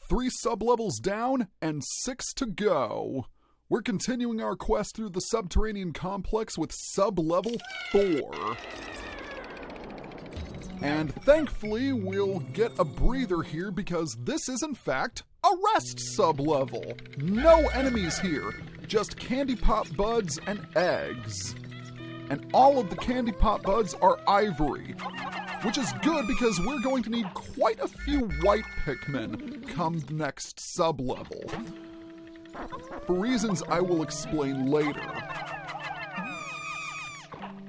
3 sub-levels down and 6 to go. We're continuing our quest through the Subterranean Complex with sub-level 4. And thankfully, we'll get a breather here because this is in fact a rest sub-level. No enemies here, just candy pop buds and eggs. And all of the candy pop buds are ivory, which is good because we're going to need quite a few White Pikmin come the next sub-level, for reasons I will explain later.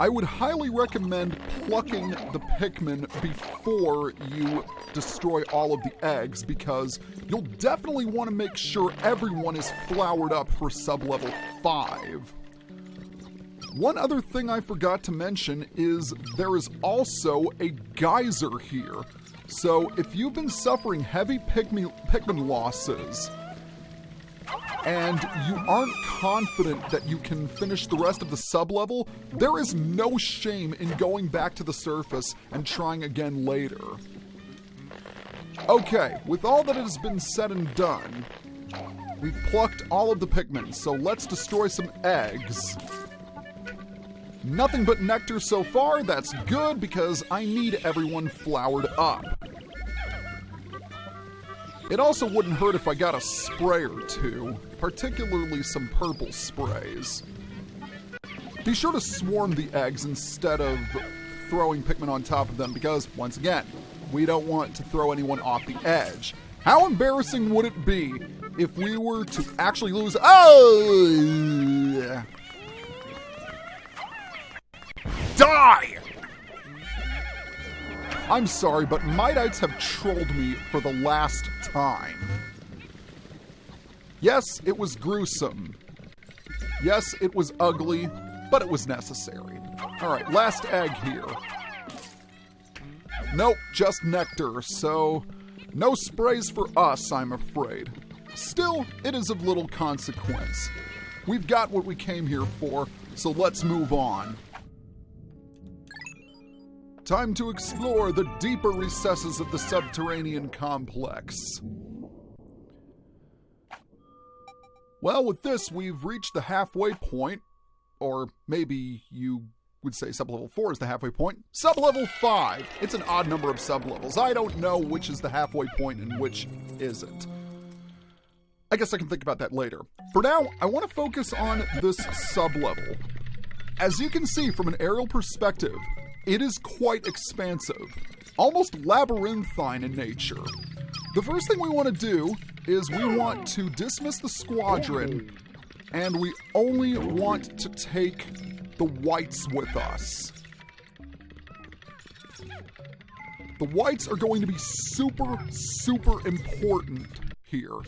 I would highly recommend plucking the Pikmin before you destroy all of the eggs because you'll definitely want to make sure everyone is flowered up for sub-level 5. One other thing I forgot to mention is there is also a geyser here. So if you've been suffering heavy Pikmin losses and you aren't confident that you can finish the rest of the sub-level, there is no shame in going back to the surface and trying again later. Okay, with all that has been said and done, we've plucked all of the Pikmin, so let's destroy some eggs. Nothing but nectar so far. That's good because I need everyone flowered up. It also wouldn't hurt if I got a spray or two, particularly some purple sprays. Be sure to swarm the eggs instead of throwing Pikmin on top of them because, once again, we don't want to throw anyone off the edge. How embarrassing would it be if we were to actually lose... Oh! Die! I'm sorry, but Mightites have trolled me for the last time. Yes, it was gruesome. Yes, it was ugly, but it was necessary. Alright, last egg here. Nope, just nectar, so no sprays for us, I'm afraid. Still, it is of little consequence. We've got what we came here for, so let's move on. Time to explore the deeper recesses of the Subterranean Complex. Well, with this, we've reached the halfway point, or maybe you would say sub-level 4 is the halfway point. Sub-level 5! It's an odd number of sub-levels. I don't know which is the halfway point and which isn't. I guess I can think about that later. For now, I want to focus on this sub-level. As you can see from an aerial perspective, it is quite expansive, almost labyrinthine in nature. The first thing we want to do is we want to dismiss the squadron, and we only want to take the whites with us. The whites are going to be super, super important here.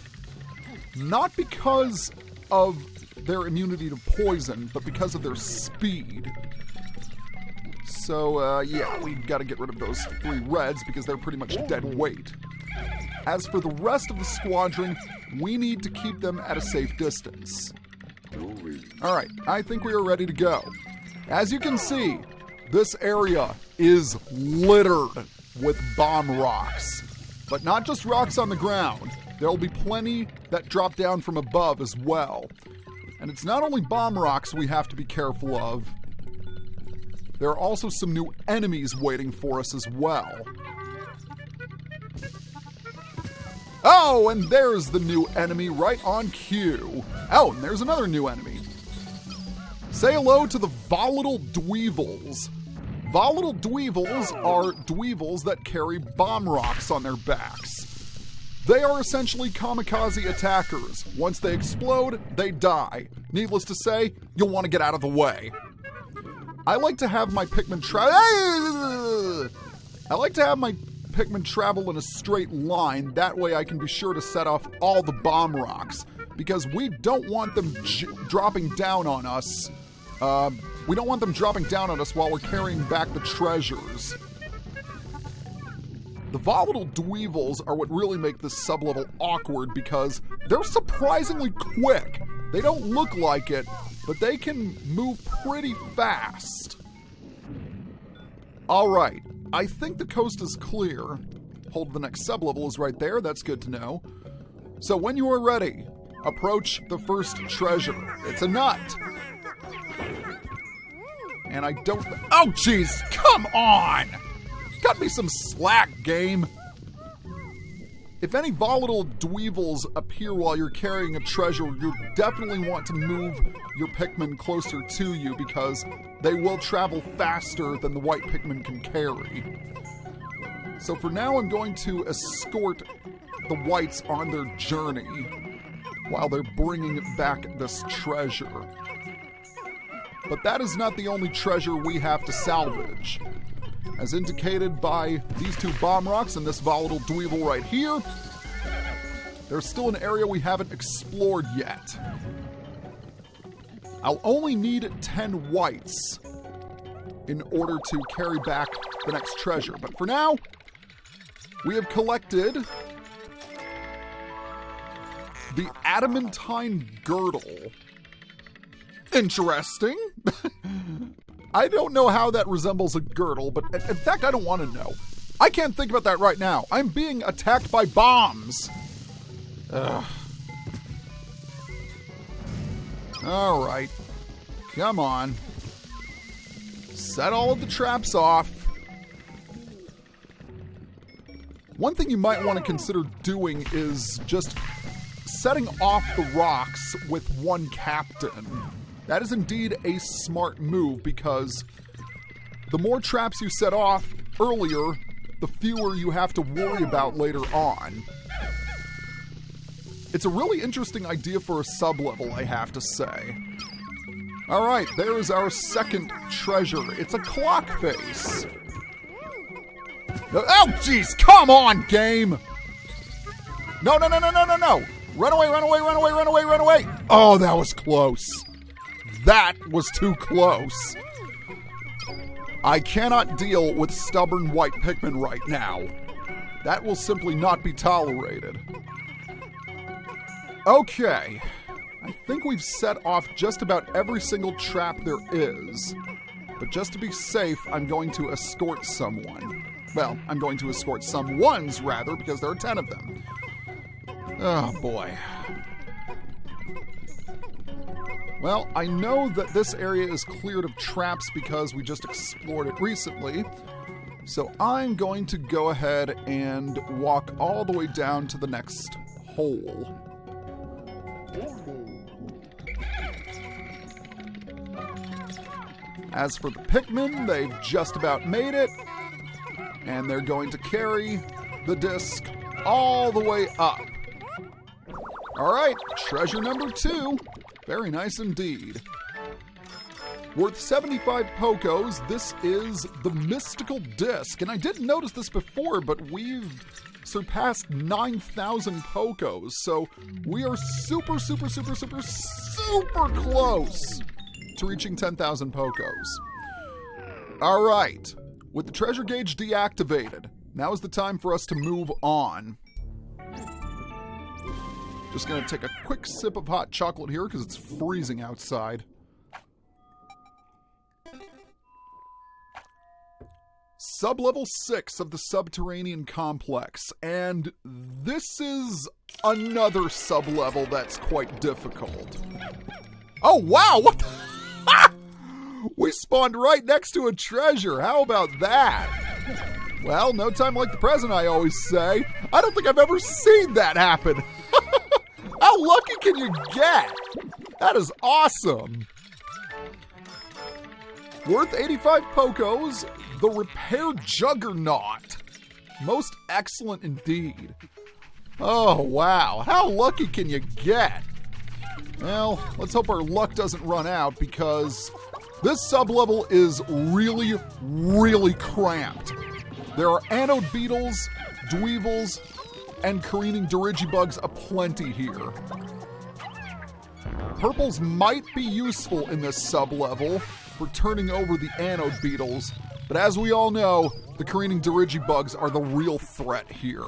Not because of their immunity to poison, but because of their speed. So, yeah, we've got to get rid of those 3 reds because they're pretty much dead weight. As for the rest of the squadron, we need to keep them at a safe distance. Alright, I think we are ready to go. As you can see, this area is littered with bomb rocks. But not just rocks on the ground. There'll be plenty that drop down from above as well. And it's not only bomb rocks we have to be careful of. There are also some new enemies waiting for us as well. Oh, and there's the new enemy right on cue. Oh, and there's another new enemy. Say hello to the volatile dweevils. Volatile dweevils are dweevils that carry bomb rocks on their backs. They are essentially kamikaze attackers. Once they explode, they die. Needless to say, you'll want to get out of the way. I like to have my Pikmin travel in a straight line. That way I can be sure to set off all the bomb rocks. Because we don't want them dropping down on us. We don't want them dropping down on us while we're carrying back the treasures. The volatile dweevils are what really make this sub-level awkward because they're surprisingly quick. They don't look like it, but they can move pretty fast. Alright, I think the coast is clear. Hold the next sub-level is right there, that's good to know. So when you are ready, approach the first treasure. It's a nut. And I don't... Oh, jeez! Come on! Cut me some slack, game! If any volatile dweevils appear while you're carrying a treasure, you definitely want to move your Pikmin closer to you because they will travel faster than the White Pikmin can carry. So for now, I'm going to escort the Whites on their journey while they're bringing back this treasure. But that is not the only treasure we have to salvage. As indicated by these two bomb rocks and this volatile dweevil right here, there's still an area we haven't explored yet. I'll only need 10 whites in order to carry back the next treasure. But for now, we have collected the adamantine girdle. Interesting. I don't know how that resembles a girdle, but in fact, I don't want to know. I can't think about that right now. I'm being attacked by bombs. Ugh. All right. Come on. Set all of the traps off. One thing you might want to consider doing is just setting off the rocks with one captain. That is indeed a smart move because the more traps you set off earlier, the fewer you have to worry about later on. It's a really interesting idea for a sub-level, I have to say. Alright, there is our second treasure. It's a clock face. Oh, jeez, come on, game! No, no, no, no, no, no, no! Run away, run away, run away, run away, run away! Oh, that was close. That was too close. I cannot deal with stubborn White Pikmin right now. That will simply not be tolerated. Okay. I think we've set off just about every single trap there is. But just to be safe, I'm going to escort someone. Well, I'm going to escort some ones, rather, because there are 10 of them. Oh, boy. Well, I know that this area is cleared of traps because we just explored it recently. So I'm going to go ahead and walk all the way down to the next hole. As for the Pikmin, they've just about made it. And they're going to carry the disc all the way up. All right, treasure number 2. Very nice indeed. Worth 75 Pokos, this is the Mystical Disc. And I didn't notice this before, but we've surpassed 9,000 Pokos. So we are super, super, super, super, super close to reaching 10,000 Pokos. All right, with the treasure gauge deactivated, now is the time for us to move on. Just gonna take a quick sip of hot chocolate here because it's freezing outside. Sub-level 6 of the Subterranean Complex, and this is another sub-level that's quite difficult. Oh wow, what the we spawned right next to a treasure, how about that? Well, no time like the present, I always say. I don't think I've ever seen that happen. How lucky can you get? That is awesome. Worth 85 Pokos, the Repair Juggernaut. Most excellent indeed. Oh, wow. How lucky can you get? Well, let's hope our luck doesn't run out because this sub-level is really, really cramped. There are anode beetles, dweevils, and careening dirigibugs aplenty here. Purples might be useful in this sub-level for turning over the anode beetles, but as we all know, the careening dirigibugs are the real threat here.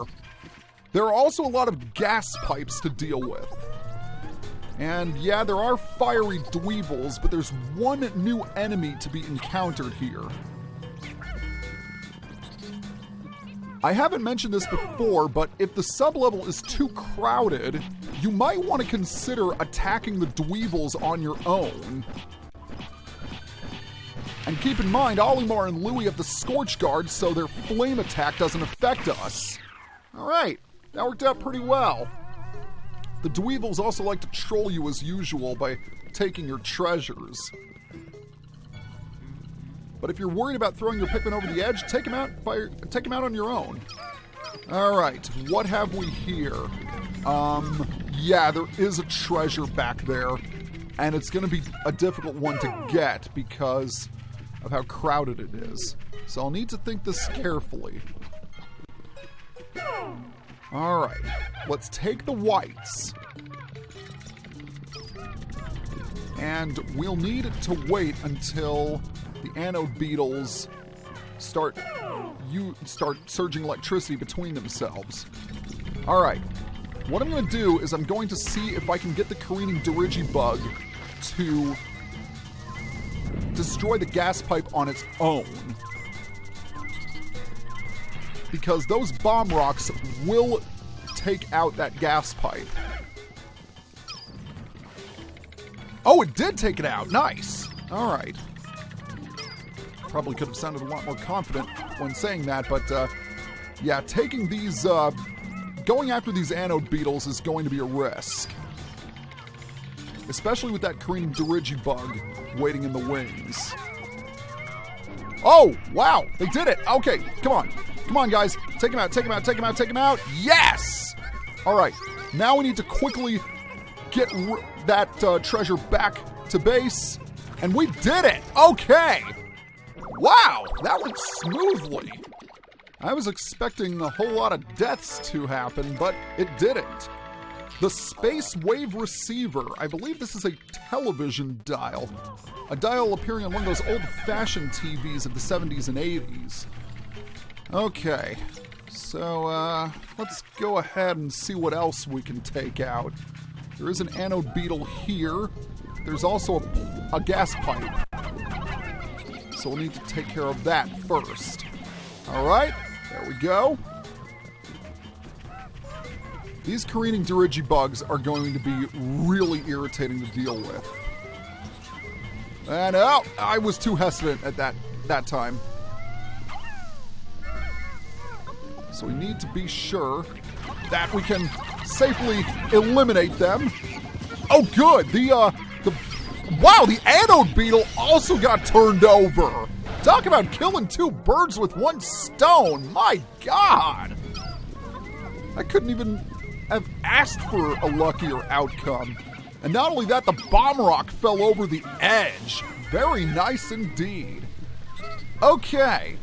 There are also a lot of gas pipes to deal with. And yeah, there are fiery dweevils, but there's one new enemy to be encountered here. I haven't mentioned this before, but if the sublevel is too crowded, you might want to consider attacking the Dweevils on your own. And keep in mind, Olimar and Louie have the Scorch Guard, so their flame attack doesn't affect us. Alright, that worked out pretty well. The Dweevils also like to troll you as usual by taking your treasures. But if you're worried about throwing your Pikmin over the edge, take them out on your own. Alright, what have we here? Yeah, there is a treasure back there, and it's going to be a difficult one to get because of how crowded it is. So I'll need to think this carefully. Alright, let's take the whites. And we'll need to wait until the anode beetles start surging electricity between themselves. Alright, what I'm going to do is I'm going to see if I can get the Careening Dirigibug to destroy the gas pipe on its own. Because those bomb rocks will take out that gas pipe. Oh, it did take it out. Nice. All right. Probably could have sounded a lot more confident when saying that, but yeah, taking these, going after these anode beetles is going to be a risk. Especially with that Careening Dirigibug waiting in the wings. Oh, wow, they did it. Okay, come on. Come on, guys. Take him out, take him out, take him out, take him out. Yes! All right, now we need to quickly get that treasure back to base. And we did it! Okay! Wow, that went smoothly. I was expecting a whole lot of deaths to happen, but it didn't. The Space Wave Receiver. I believe this is a television dial. A dial appearing on one of those old-fashioned TVs of the 70s and 80s. Okay, so let's go ahead and see what else we can take out. There is an anode beetle here. There's also a gas pipe. So we'll need to take care of that first. All right, there we go. These Careening Dirigibugs are going to be really irritating to deal with. And oh, I was too hesitant at that time. So we need to be sure that we can safely eliminate them. Oh, good. Wow, the anode beetle also got turned over. Talk about killing two birds with one stone. My God. I couldn't even have asked for a luckier outcome. And not only that, the bomb rock fell over the edge. Very nice indeed. Okay.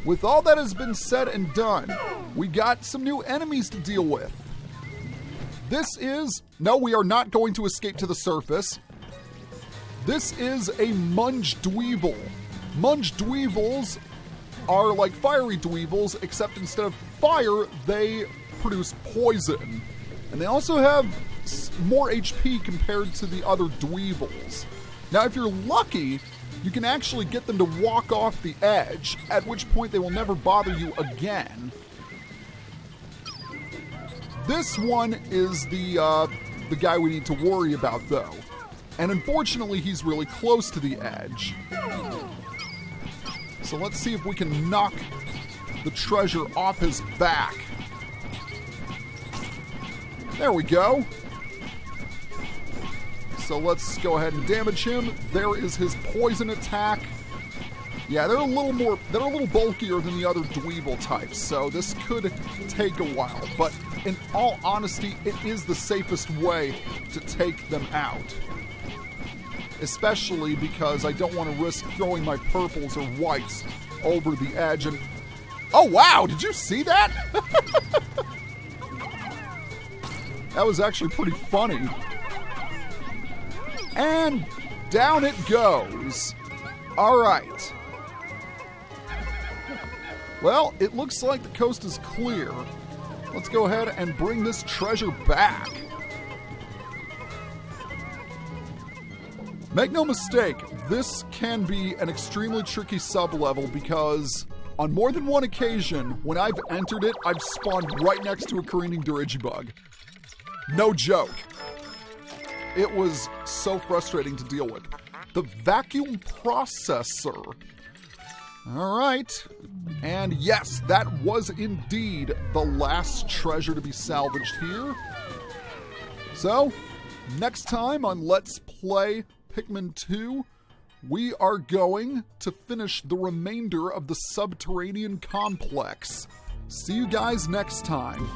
With all that has been said and done, we got some new enemies to deal with. No, we are not going to escape to the surface. This is a Munge Dweevil. Munge Dweevils are like fiery Dweevils, except instead of fire, they produce poison. And they also have more HP compared to the other Dweevils. Now, if you're lucky, you can actually get them to walk off the edge, at which point they will never bother you again. This one is the guy we need to worry about, though. And unfortunately, he's really close to the edge. So let's see if we can knock the treasure off his back. There we go. So let's go ahead and damage him. There is his poison attack. Yeah, they're a little bulkier than the other Dweevil types, so this could take a while. But in all honesty, it is the safest way to take them out. Especially because I don't want to risk throwing my purples or whites over the edge and... Oh, wow! Did you see that? That was actually pretty funny. And down it goes. All right. Well, it looks like the coast is clear. Let's go ahead and bring this treasure back. Make no mistake, this can be an extremely tricky sub-level because On more than one occasion, when I've entered it, I've spawned right next to a Careening Dirigibug. No joke. It was so frustrating to deal with. The vacuum processor. All right. And yes, that was indeed the last treasure to be salvaged here. So, next time on Let's Play Pikmin 2, we are going to finish the remainder of the Subterranean Complex. See you guys next time.